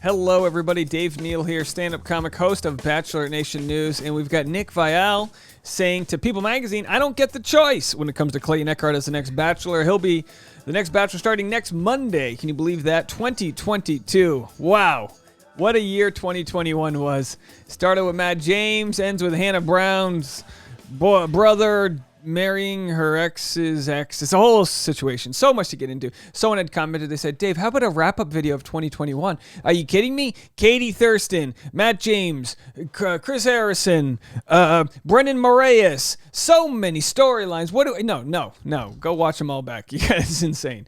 Hello, everybody. Dave Neal here, stand-up comic host of Bachelor Nation News, and we've got Nick Viall saying to People Magazine, I don't get the choice when it comes to Clayton Echard as the next Bachelor. He'll be the next Bachelor starting next Monday. Can you believe that? 2022. Wow. What a year 2021 was. Started with Matt James, ends with Hannah Brown's brother marrying her ex's ex. It's a whole situation. So much to get into. Someone had commented, they said, Dave, how about a wrap-up video of 2021? Are you kidding me? Katie Thurston, Matt James, Chris Harrison, Brendan Moraes. So many storylines. No. Go watch them all back. You guys, it's insane.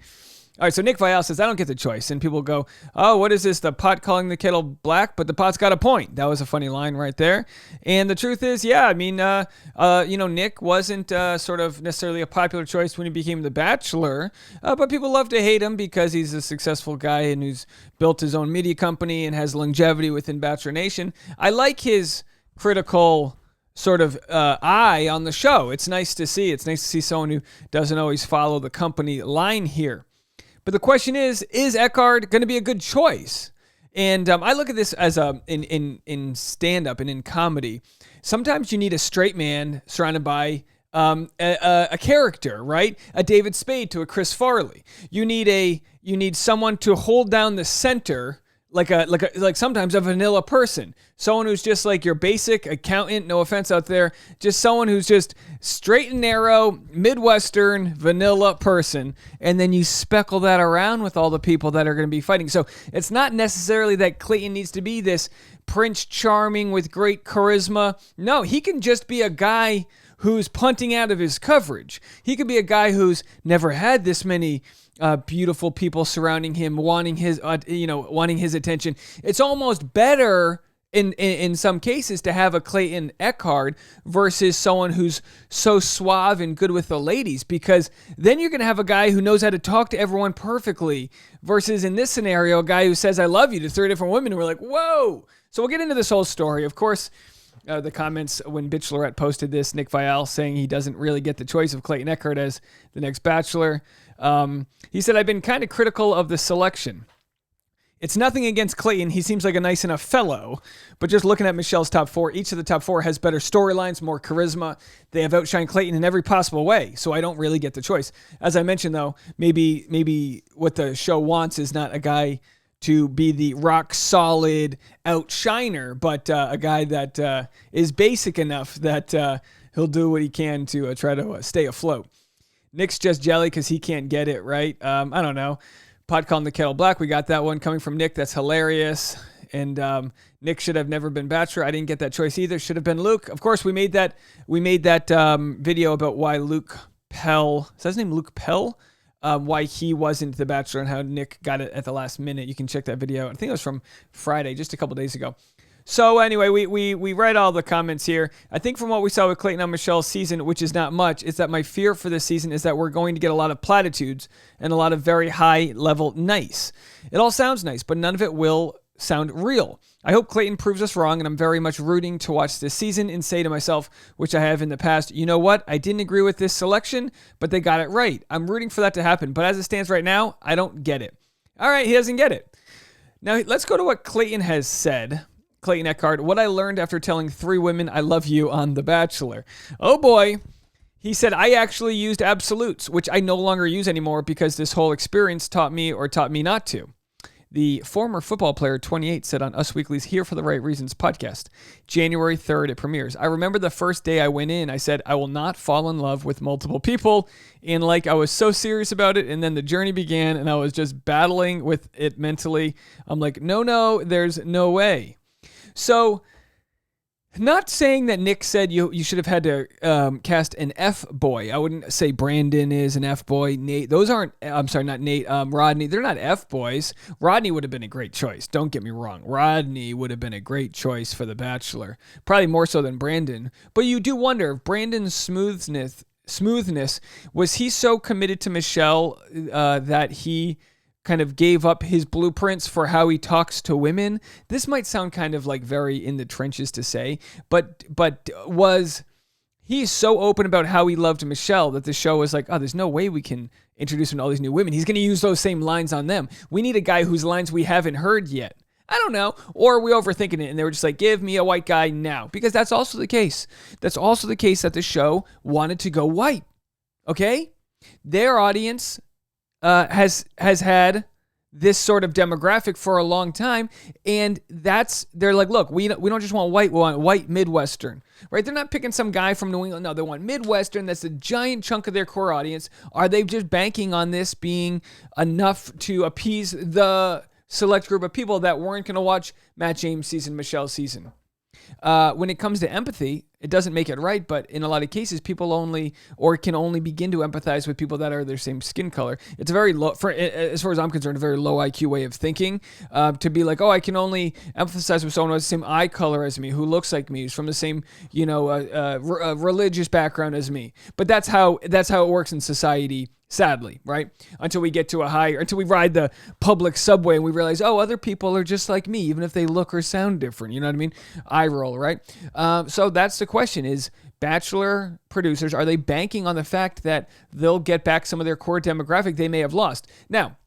All right, so Nick Viall says, I don't get the choice. And people go, oh, what is this, the pot calling the kettle black? But the pot's got a point. That was a funny line right there. And the truth is, Nick wasn't sort of necessarily a popular choice when he became the Bachelor. But people love to hate him because he's a successful guy and who's built his own media company and has longevity within Bachelor Nation. I like his critical sort of eye on the show. It's nice to see. It's nice to see someone who doesn't always follow the company line here. But the question is Echard going to be a good choice? And I look at this as in stand-up and in comedy. Sometimes you need a straight man surrounded by a character, right? A David Spade to a Chris Farley. You need someone to hold down the center, like sometimes a vanilla person. Someone who's just like your basic accountant, no offense out there, just someone who's just straight and narrow, Midwestern, vanilla person, and then you speckle that around with all the people that are going to be fighting. So it's not necessarily that Clayton needs to be this Prince Charming with great charisma. No, he can just be a guy who's punting out of his coverage. He could be a guy who's never had this many beautiful people surrounding him, wanting his attention. It's almost better in some cases to have a Clayton Echard versus someone who's so suave and good with the ladies, because then you're going to have a guy who knows how to talk to everyone perfectly versus in this scenario, a guy who says, I love you to 3 different women. And we're like, whoa. So we'll get into this whole story. Of course, the comments when Bachelorette posted this, Nick Viall saying he doesn't really get the choice of Clayton Echard as the next Bachelor. He said, I've been kind of critical of the selection. It's nothing against Clayton. He seems like a nice enough fellow. But just looking at Michelle's top 4, each of the top 4 has better storylines, more charisma. They have outshined Clayton in every possible way. So I don't really get the choice. As I mentioned, though, maybe what the show wants is not a guy to be the rock solid outshiner, but a guy that is basic enough that he'll do what he can to try to stay afloat. Nick's just jelly because he can't get it right. I don't know. Pot calling the kettle black. We got that one coming from Nick. That's hilarious. And Nick should have never been Bachelor. I didn't get that choice either. Should have been Luke. Of course, we made that video about why Luke Pell, is that his name, Luke Pell? Why he wasn't the Bachelor and how Nick got it at the last minute. You can check that video. I think it was from Friday, just a couple days ago. So anyway, we read all the comments here. I think from what we saw with Clayton on Michelle's season, which is not much, is that my fear for this season is that we're going to get a lot of platitudes and a lot of very high level nice. It all sounds nice, but none of it will sound real. I hope Clayton proves us wrong, and I'm very much rooting to watch this season and say to myself, which I have in the past, you know what? I didn't agree with this selection, but they got it right. I'm rooting for that to happen, but as it stands right now, I don't get it. All right, he doesn't get it. Now, let's go to what Clayton has said. Clayton Echard, what I learned after telling 3 women I love you on The Bachelor. Oh boy. He said, I actually used absolutes, which I no longer use anymore because this whole experience taught me not to. The former football player, 28, said on Us Weekly's Here for the Right Reasons podcast, January 3rd, it premieres. I remember the first day I went in, I said, I will not fall in love with multiple people. And I was so serious about it. And then the journey began and I was just battling with it mentally. I'm like, no, there's no way. So, not saying that Nick said you should have had to cast an F-boy. I wouldn't say Brandon is an F-boy. Nate, those aren't, I'm sorry, not Nate, Rodney. They're not F-boys. Rodney would have been a great choice. Don't get me wrong. Rodney would have been a great choice for The Bachelor. Probably more so than Brandon. But you do wonder, if Brandon's smoothness, was he so committed to Michelle that he kind of gave up his blueprints for how he talks to women? This might sound kind of like very in the trenches to say, but was he so open about how he loved Michelle that the show was like, oh, there's no way we can introduce him to all these new women. He's going to use those same lines on them. We need a guy whose lines we haven't heard yet. I don't know. Or are we overthinking it and they were just like, give me a white guy now? Because that's also the case. That's also the case that the show wanted to go white. Okay? Their audience has had this sort of demographic for a long time, and they're like, look, we don't just want white, we want white Midwestern, right? They're not picking some guy from New England. No, they want Midwestern. That's a giant chunk of their core audience. Are they just banking on this being enough to appease the select group of people that weren't going to watch Matt James' season, Michelle's season? When it comes to empathy, it doesn't make it right, but in a lot of cases, people can only begin to empathize with people that are their same skin color. It's a very low, as far as I'm concerned, a very low IQ way of thinking, to be like, oh, I can only empathize with someone who has the same eye color as me, who looks like me, who's from the same, religious background as me. But that's how it works in society. Sadly, right? Until we ride the public subway and we realize, oh, other people are just like me, even if they look or sound different. You know what I mean? Eye roll, right? So that's the question: is Bachelor producers, are they banking on the fact that they'll get back some of their core demographic they may have lost? Now,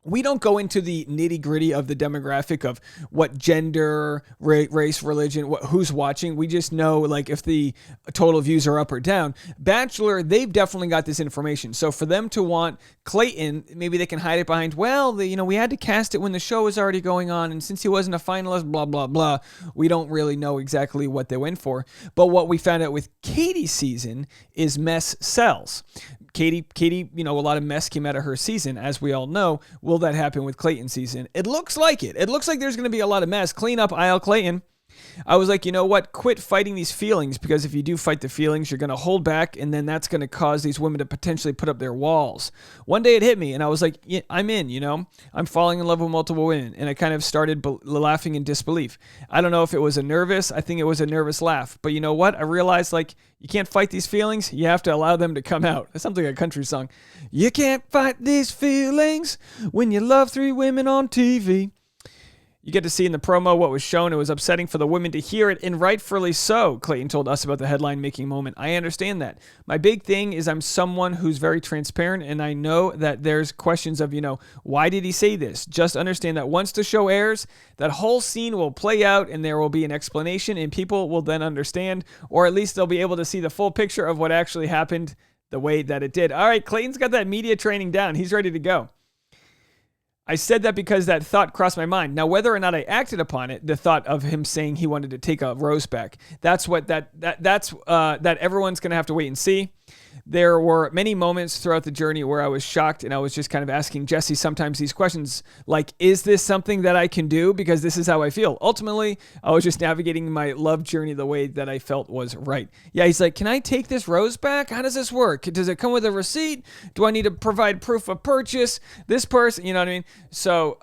we don't go into the nitty gritty of the demographic of what gender, race, religion, who's watching. We just know like if the total views are up or down. Bachelor, they've definitely got this information. So for them to want Clayton, maybe they can hide it behind, well, we had to cast it when the show was already going on. And since he wasn't a finalist, blah, blah, blah, we don't really know exactly what they went for. But what we found out with Katie's season is mess sells. Katie, a lot of mess came out of her season, as we all know. Will that happen with Clayton's season? It looks like it. It looks like there's going to be a lot of mess. Clean up aisle Clayton. I was like, you know what? Quit fighting these feelings, because if you do fight the feelings, you're going to hold back, and then that's going to cause these women to potentially put up their walls. One day it hit me, and I was like, yeah, I'm in, I'm falling in love with multiple women, and I kind of started laughing in disbelief. I don't know if it was I think it was a nervous laugh, but you know what? I realized, like, you can't fight these feelings. You have to allow them to come out. It's something like a country song. You can't fight these feelings when you love 3 women on TV. You get to see in the promo what was shown. It was upsetting for the women to hear it, and rightfully so. Clayton told us about the headline-making moment. I understand that. My big thing is I'm someone who's very transparent, and I know that there's questions of, why did he say this? Just understand that once the show airs, that whole scene will play out, and there will be an explanation, and people will then understand, or at least they'll be able to see the full picture of what actually happened the way that it did. All right, Clayton's got that media training down. He's ready to go. I said that because that thought crossed my mind. Now, whether or not I acted upon it, the thought of him saying he wanted to take a rose back, that's what that everyone's going to have to wait and see. There were many moments throughout the journey where I was shocked, and I was just kind of asking Jesse sometimes these questions like, is this something that I can do? Because this is how I feel. Ultimately, I was just navigating my love journey the way that I felt was right. Yeah, he's like, can I take this rose back? How does this work? Does it come with a receipt? Do I need to provide proof of purchase? This person, you know what I mean? So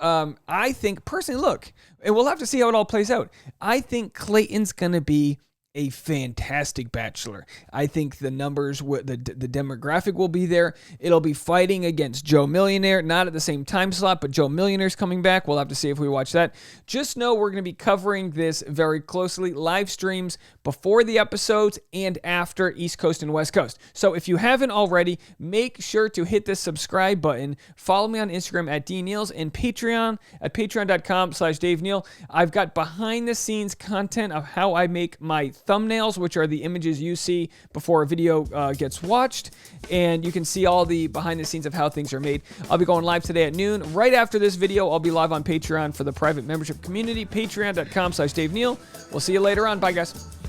I think personally, look, and we'll have to see how it all plays out. I think Clayton's going to be a fantastic Bachelor. I think the numbers, the demographic will be there. It'll be fighting against Joe Millionaire, not at the same time slot, but Joe Millionaire's coming back. We'll have to see if we watch that. Just know we're going to be covering this very closely. Live streams before the episodes and after, East Coast and West Coast. So if you haven't already, make sure to hit the subscribe button. Follow me on Instagram at DNeils and Patreon at patreon.com/DaveNeil. I've got behind the scenes content of how I make my thumbnails, which are the images you see before a video gets watched, and you can see all the behind the scenes of how things are made. I'll be going live today at noon. Right after this video, I'll be live on Patreon for the private membership community, patreon.com/DaveNeil. We'll see you later on. Bye, guys.